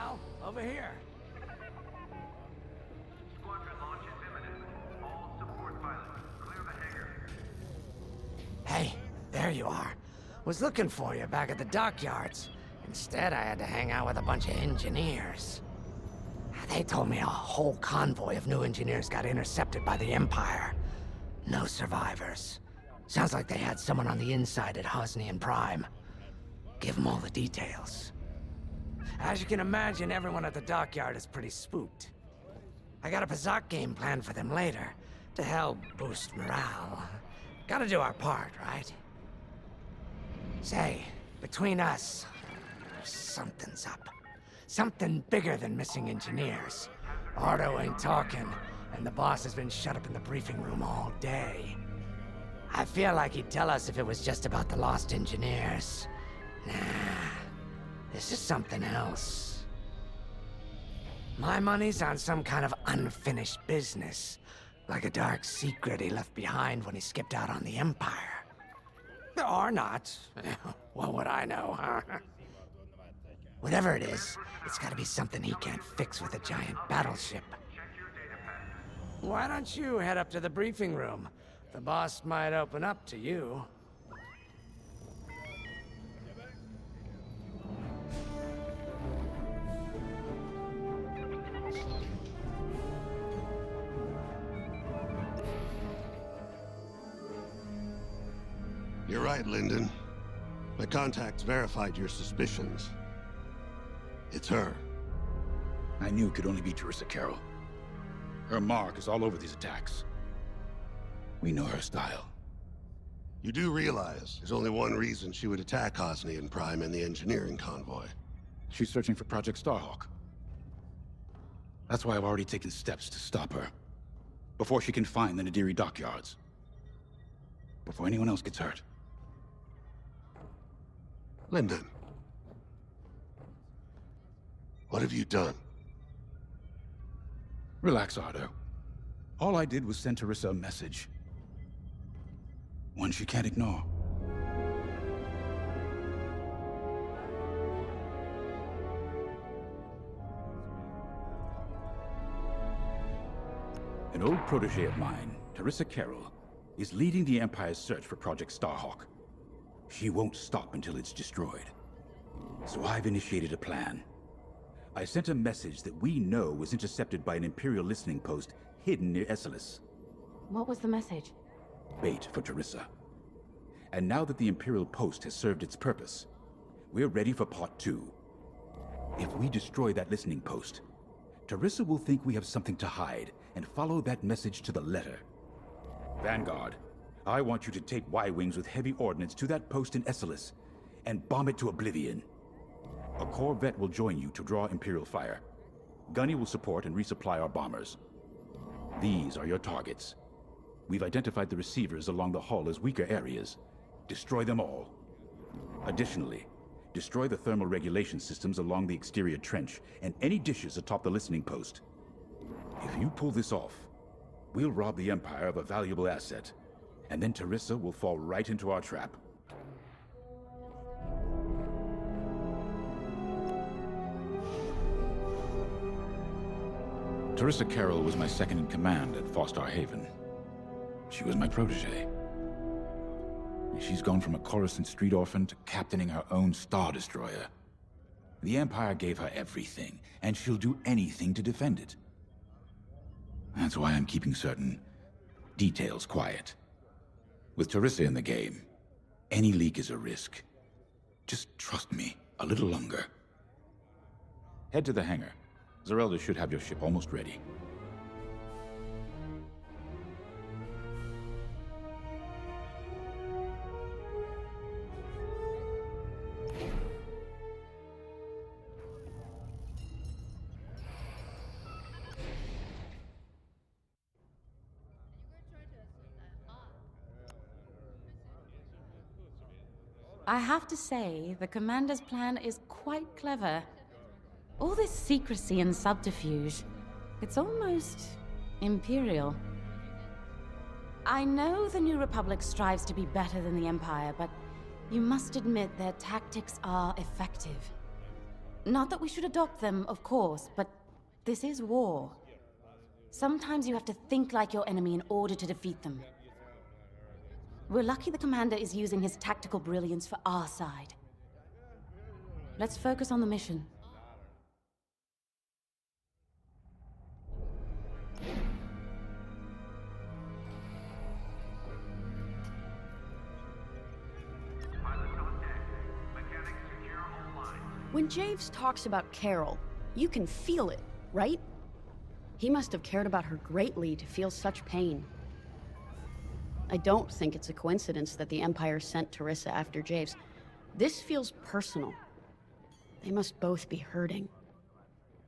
Al, over here. Squadron launch is imminent. All support pilots, clear the hangar. Hey, there you are. Was looking for you back at the dockyards. Instead, I had to hang out with a bunch of engineers. They told me a whole convoy of new engineers got intercepted by the Empire. No survivors. Sounds like they had someone on the inside at Hosnian Prime. Give them all the details. As you can imagine, everyone at the dockyard is pretty spooked. I got a Pazak game planned for them later, to help boost morale. Gotta do our part, right? Say, between us, something's up. Something bigger than missing engineers. Ardo ain't talking, and the boss has been shut up in the briefing room all day. I feel like he'd tell us if it was just about the lost engineers. Nah, this is something else. My money's on some kind of unfinished business, like a dark secret he left behind when he skipped out on the Empire. Or not. What would I know, huh? Whatever it is, it's gotta be something he can't fix with a giant battleship. Why don't you head up to the briefing room? The boss might open up to you. You're right, Lyndon. My contacts verified your suspicions. It's her. I knew it could only be Teresa Carroll. Her mark is all over these attacks. We know her style. You do realize there's only one reason she would attack Hosnian Prime and the engineering convoy. She's searching for Project Starhawk. That's why I've already taken steps to stop her. Before she can find the Nadiri dockyards. Before anyone else gets hurt. Lyndon. What have you done? Relax, Ardo. All I did was send Teresa a message. One she can't ignore. An old protege of mine, Teresa Carroll, is leading the Empire's search for Project Starhawk. She won't stop until it's destroyed. So I've initiated a plan. I sent a message that we know was intercepted by an Imperial listening post hidden near Esselis. What was the message? Bait for Teresa. And now that the Imperial post has served its purpose, we're ready for part 2. If we destroy that listening post, Teresa will think we have something to hide and follow that message to the letter. Vanguard, I want you to take Y-Wings with heavy ordnance to that post in Esselis and bomb it to oblivion. A corvette will join you to draw Imperial fire. Gunny will support and resupply our bombers. These are your targets. We've identified the receivers along the hull as weaker areas. Destroy them all. Additionally, destroy the thermal regulation systems along the exterior trench and any dishes atop the listening post. If you pull this off, we'll rob the Empire of a valuable asset, and then Teresa will fall right into our trap. Teresa Carroll was my second in command at Fostar Haven. She was my protege. She's gone from a Coruscant street orphan to captaining her own Star Destroyer. The Empire gave her everything, and she'll do anything to defend it. That's why I'm keeping certain details quiet. With Teresa in the game, any leak is a risk. Just trust me a little longer. Head to the hangar. Zerelda should have your ship almost ready. I have to say, the Commander's plan is quite clever. All this secrecy and subterfuge, it's almost imperial. I know the New Republic strives to be better than the Empire, but you must admit their tactics are effective. Not that we should adopt them, of course, but this is war. Sometimes you have to think like your enemy in order to defeat them. We're lucky the commander is using his tactical brilliance for our side. Let's focus on the mission. When Javes talks about Carol, you can feel it, right? He must have cared about her greatly to feel such pain. I don't think it's a coincidence that the Empire sent Teresa after Javes. This feels personal. They must both be hurting.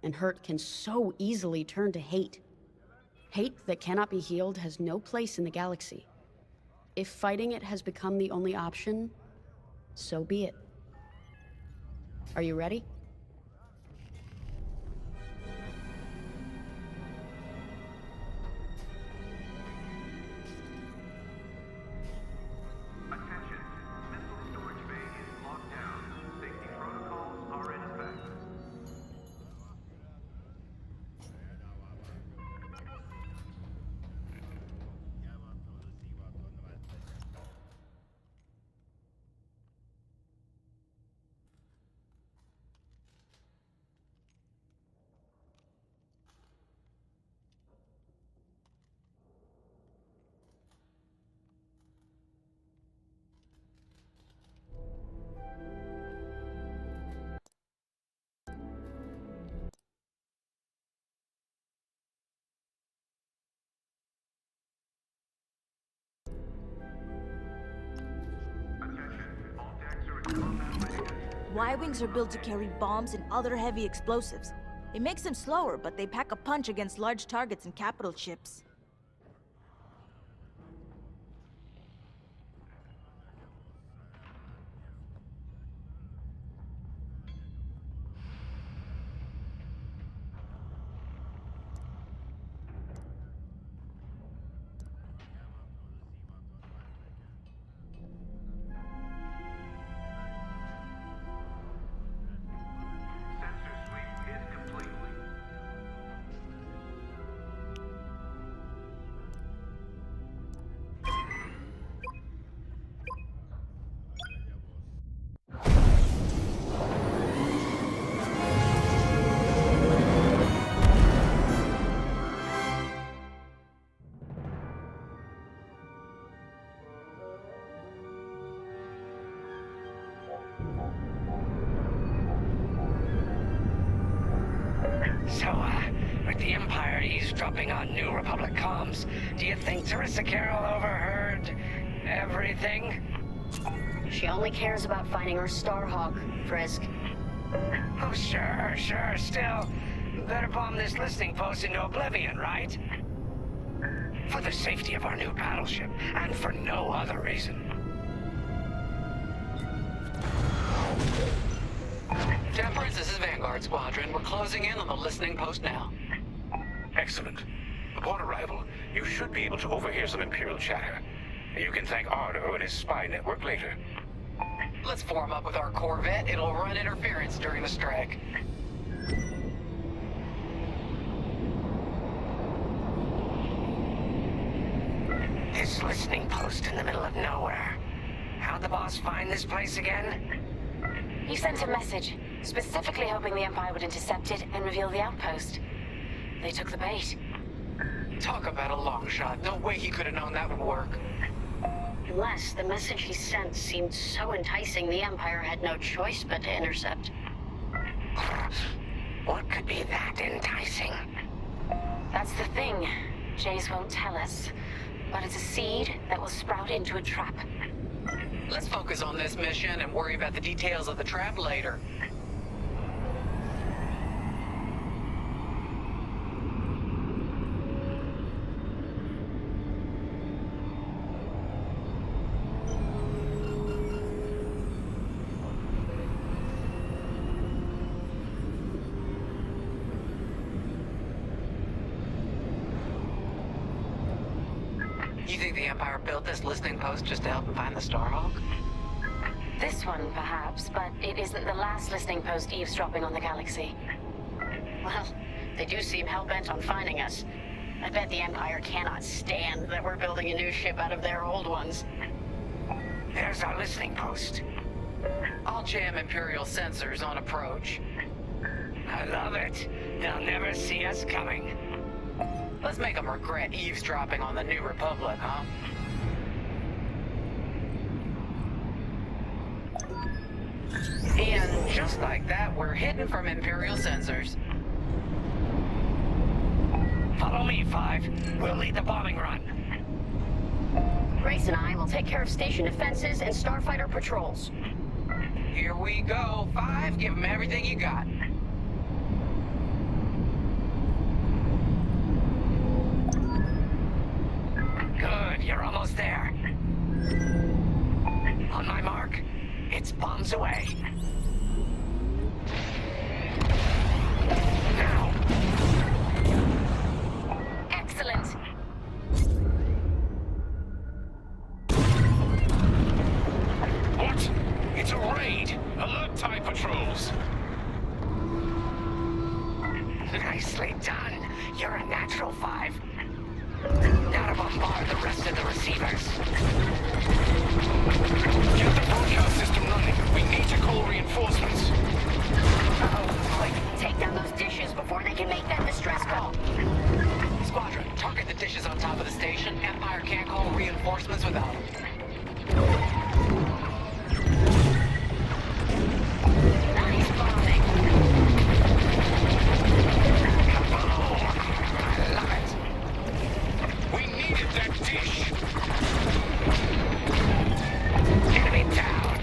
And hurt can so easily turn to hate. Hate that cannot be healed has no place in the galaxy. If fighting it has become the only option, so be it. Are you ready? Attention. Missile storage bay is locked down. Safety protocols are in effect. Y-wings are built to carry bombs and other heavy explosives. It makes them slower, but they pack a punch against large targets and capital ships. Sensor sweep is complete. So, with the Empire eavesdropping on New Republic comms, do you think Teresa Carroll overheard everything? She only cares about finding her Starhawk, Frisk. Oh, sure, still. Better bomb this listening post into oblivion, right? For the safety of our new battleship, and for no other reason. Temperance, this is Vanguard Squadron. We're closing in on the listening post now. Excellent. Upon arrival, you should be able to overhear some Imperial chatter. You can thank Ardo and his spy network later. Let's form up with our Corvette. It'll run interference during the strike. This listening post in the middle of nowhere. How'd the boss find this place again? He sent a message, specifically hoping the Empire would intercept it and reveal the outpost. They took the bait. Talk about a long shot. No way he could have known that would work. Unless the message he sent seemed so enticing the Empire had no choice but to intercept. What could be that enticing? That's the thing. Jace won't tell us. But it's a seed that will sprout into a trap. Let's focus on this mission and worry about the details of the trap later. You think the Empire built this listening post just to help them find the Starhawk? This one, perhaps, but it isn't the last listening post eavesdropping on the galaxy. Well, they do seem hell-bent on finding us. I bet the Empire cannot stand that we're building a new ship out of their old ones. There's our listening post. I'll jam Imperial sensors on approach. I love it. They'll never see us coming. Let's make them regret eavesdropping on the New Republic, huh? And just like that, we're hidden from Imperial sensors. Follow me, Five. We'll lead the bombing run. Grace and I will take care of station defenses and starfighter patrols. Here we go. 5, give them everything you got. Good, you're almost there. On my mark. It's bombs away. Now! Excellent. What? It's a raid! Alert TIE patrols! Nicely done. You're a natural, Five. Now to bombard the rest of the receivers. Get the broadcast system running. We need to call reinforcements. Uh-oh. Quick, take down those dishes before they can make that distress call. Squadron, target the dishes on top of the station. Empire can't call reinforcements without them. Nice bombing. I love it. We needed that dish. Enemy down.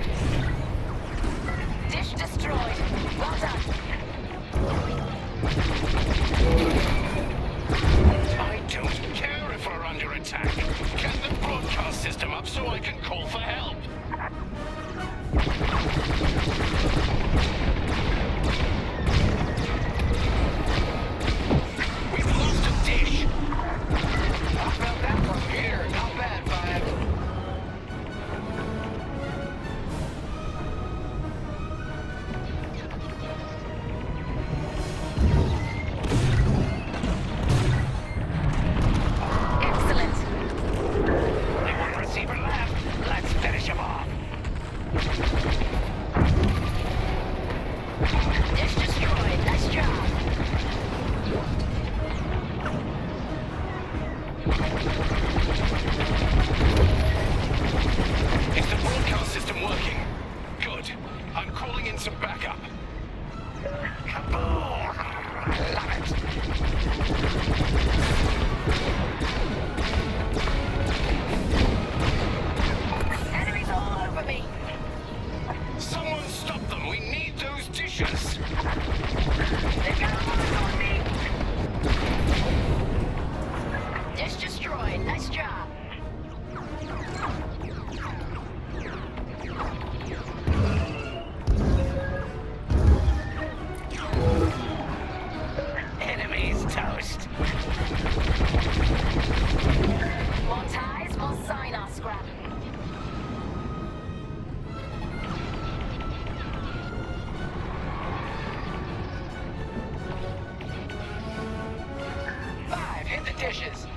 Dish destroyed. Well done. I don't care if we're under attack. Get the broadcast system up so I can call for help. We've lost a dish. How about that from here? Not bad, 5. Excellent. Only one receiver left. Let's finish him off. Dish destroyed. Nice job. Is the broadcast system working? Good. I'm calling in some backup. Kaboom! I love it. Enemies all over me. Someone stop them. We need those dishes. They've got a mark on me. Dish destroyed. Nice job. Enemies toast. More ties, more sign our scrap. Hit the dishes.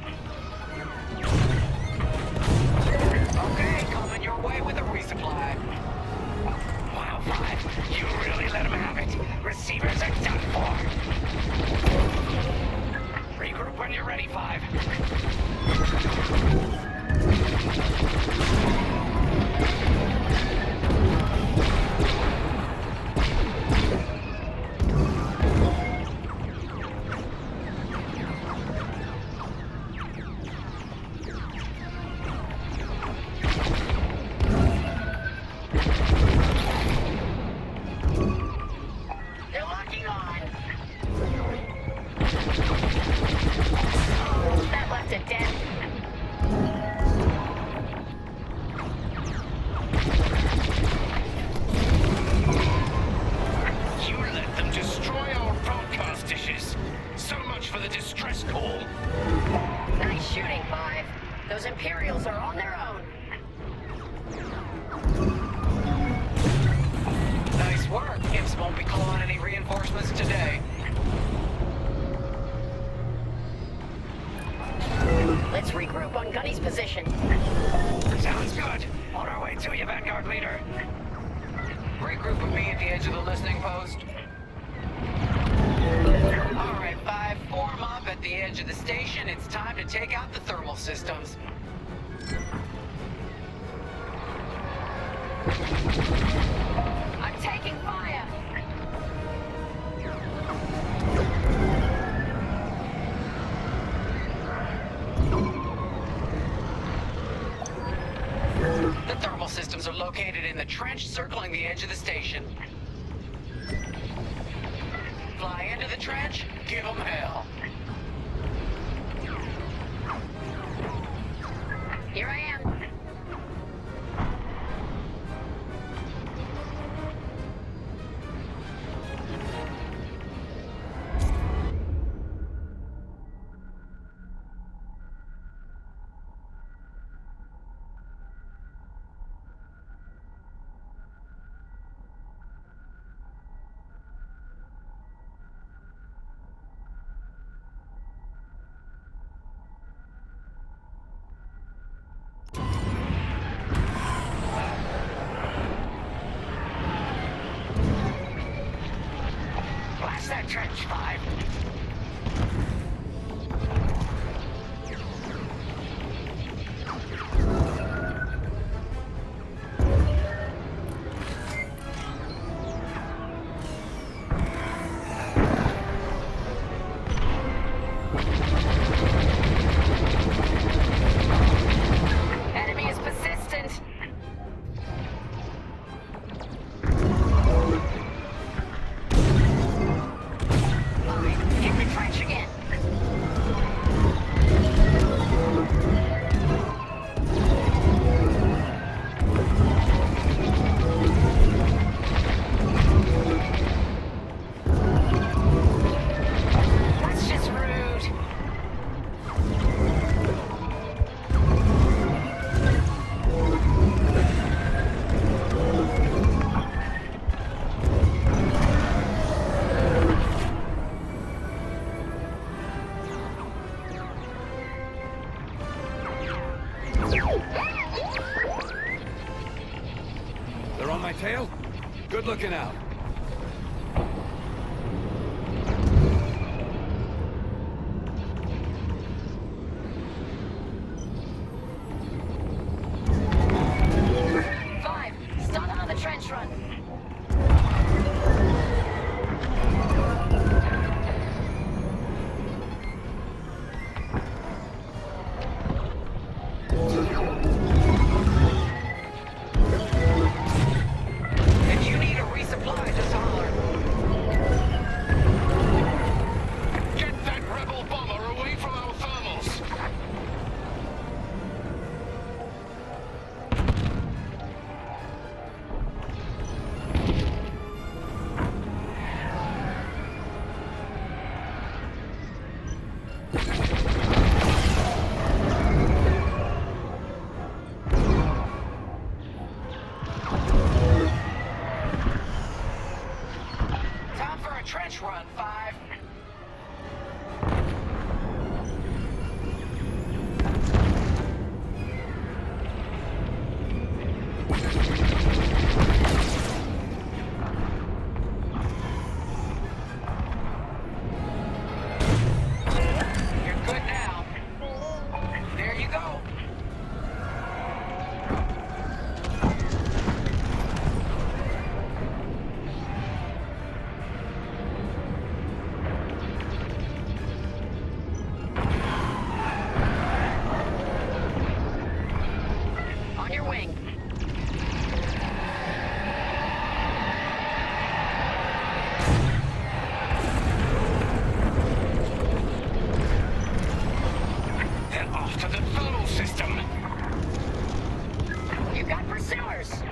Okay, coming your way with a resupply. Wow, Five. You really let him have it. Receivers are done for. Regroup when you're ready, Five. They're locking on. That left a dent. You let them destroy our broadcast dishes. So much for the distress call. Nice shooting, 5. Those Imperials are on their own. work. Imps won't be clawing any reinforcements today. Let's regroup on Gunny's position. Sounds good. On our way to you, Vanguard Leader. Regroup with me at the edge of the listening post. All right, 5, form up at the edge of the station. It's time to take out the thermal systems. I'm taking fire! The thermal systems are located in the trench circling the edge of the station. Fly into the trench, give them hell. Here I am. Blast that trench, 5. Enemy is persistent. Keep me trench again. That's just rude. They're on my tail? Good looking out. Five, start on the trench run. If you need a resupply, just holler. Get that rebel bomber away from our thermals! Time for a trench run, 5. You're good now. There you go. On your wing. They're after the thermal system! You've got pursuers.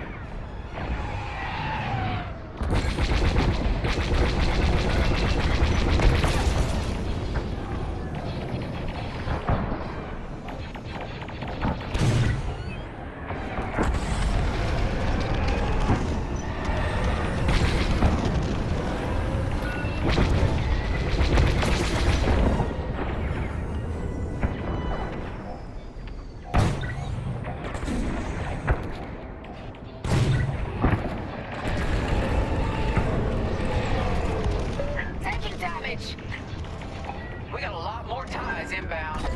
inbound.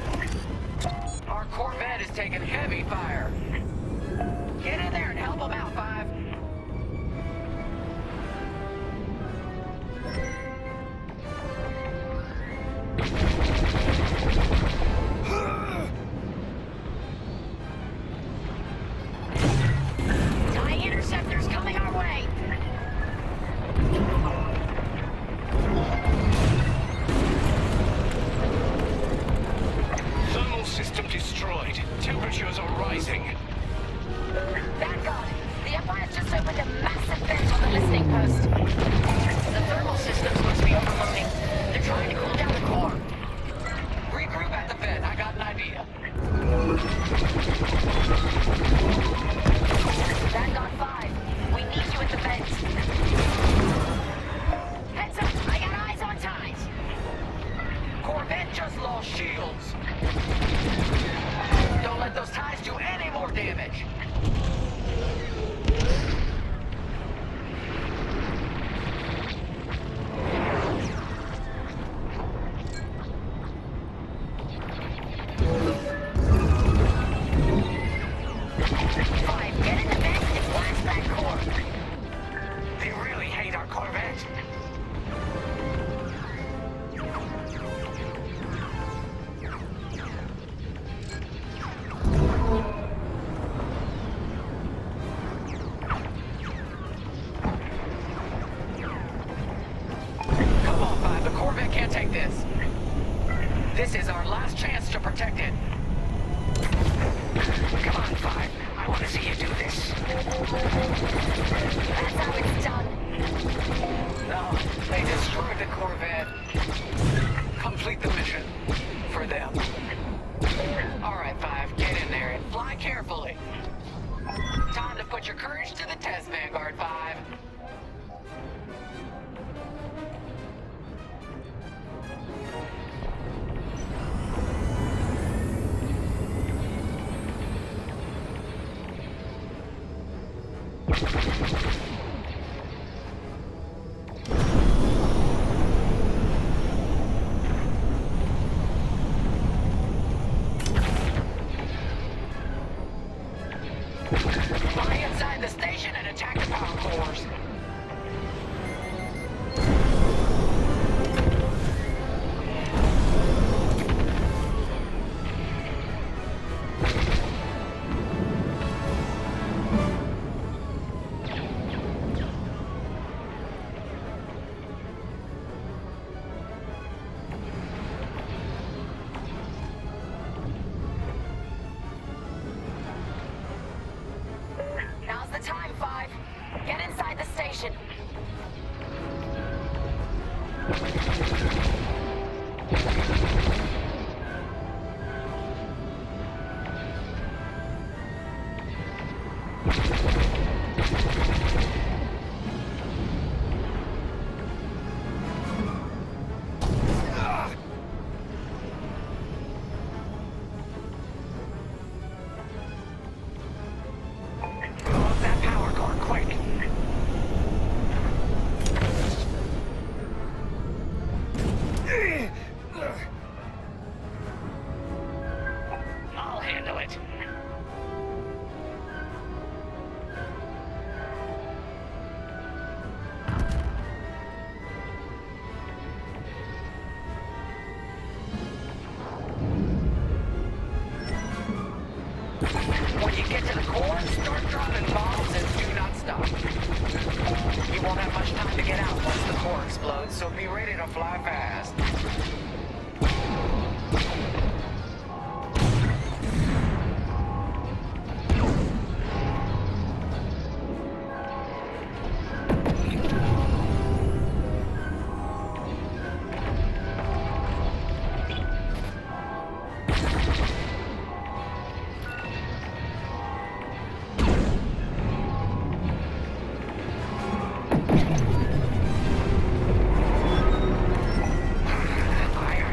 Our Corvette is taking heavy fire. Get in there and help them out, Five. TIE interceptors coming our way. Thermal system destroyed. Temperatures are rising. Vanguard, the Empire's just opened a massive vent on the listening post. The thermal systems must be overloading. They're trying to cool down the core. Regroup at the vent. I got an idea. Vanguard 5, we need you at the vent. Heads up, I got eyes on ties. Corvette just lost shields. Don't let those ties do any more damage. Five, get in the vent and blast that core. They really hate our Corvette. Come on, Five. The Corvette can't take this. This is our last chance to protect it. Come on, Five. I want to see you do this. That's how it's done. No, they destroyed the Corvette. Complete the mission. For them. All right, Five. Get in there and fly carefully. Time to put your courage to the test, Vanguard 5. Fly inside the station and attack the power cores. Now's the time, Five. Get inside the station. Blow up that power core, quick. I'll handle it. When you get to the core, start dropping bombs and do not stop. You won't have much time to get out once the core explodes, so be ready to fly fast. I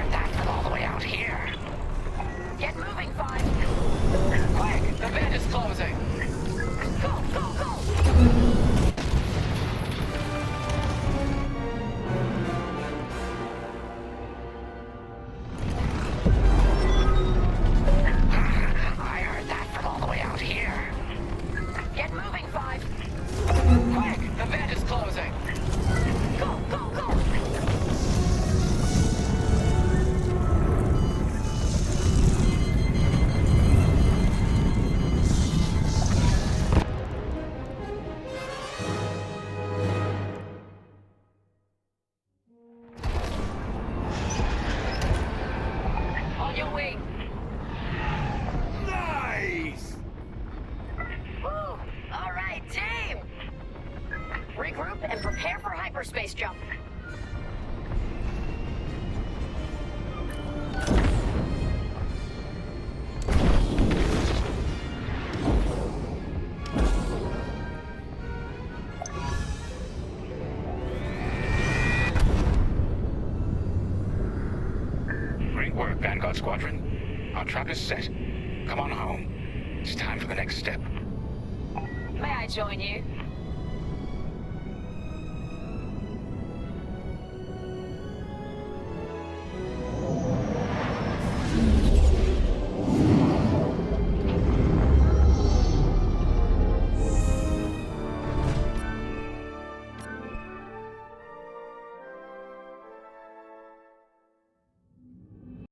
On your way. Nice! Woo! All right, team! Regroup and prepare for hyperspace jump. Great work, Vanguard Squadron. Our trap is set. Come on home. It's time for the next step. May I join you?